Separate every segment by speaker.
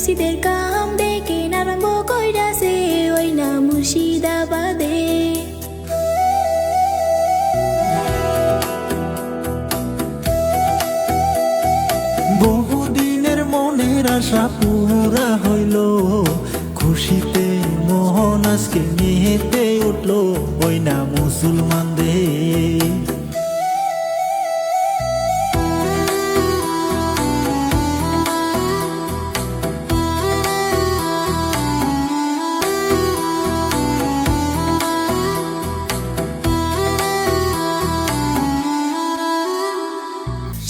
Speaker 1: মসজিদের কাম দেখে আরম্ভ কইরাছে ওই না মুর্শিদাবাদে।
Speaker 2: বহুদিনের মনের আশা পুরা হইল, খুশিতে মোহন আজকে মেহেতে উঠলো ওই না মুসলমানদের।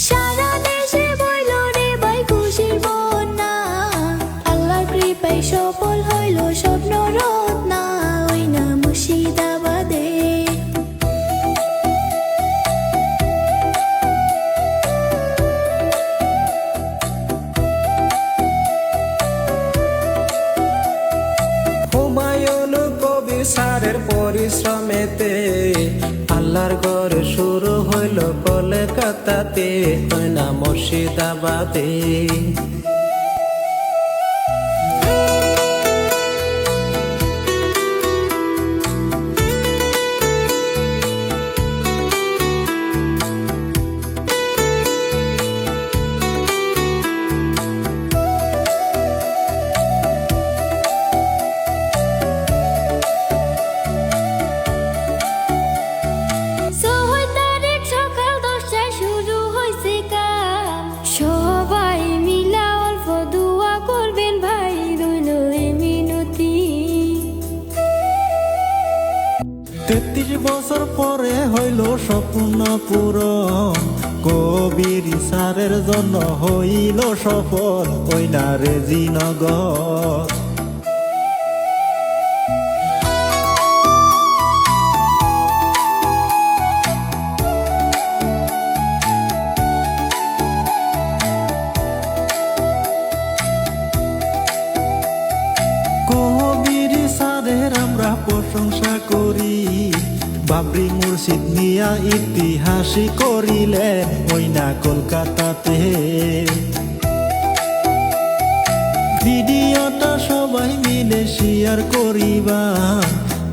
Speaker 1: সারা দেশে বইল রে ভাই খুশির বন্যা, আল্লাহর কৃপায় সফল হইল স্বপ্ন রত্না ওই না মুর্শিদাবাদে।
Speaker 3: হুমায়ুন কবির স্যারের পরিশ্রমেতে আল্লাহর ঘর শুরু হইল কলকাতাতে ওই না মুর্শিদাবাদে।
Speaker 1: সবাই মিলা অল্প দোয়া করবেন ভাই, রইল এই মিনতি।
Speaker 2: 33 বছর পরে হইল স্বপ্ন পূরণ, কবির স্যারের জন্য হইল সফল ওই না রেজিনগর। কবির স্যারের আমরা প্রশংসা করি, বাবরি মসজিদ নিয়া ইতিহাসই করিলেন ওই না কলকাতাতে। ভিডিওটা সবাই মিলে শেয়ার করিবা,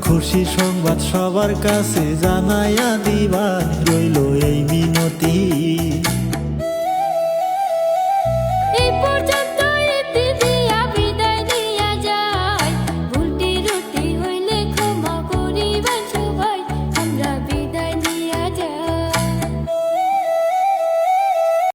Speaker 2: খুশি সংবাদ সবার কাছে জানাইয়া দিবা, রইল এই মিনতি।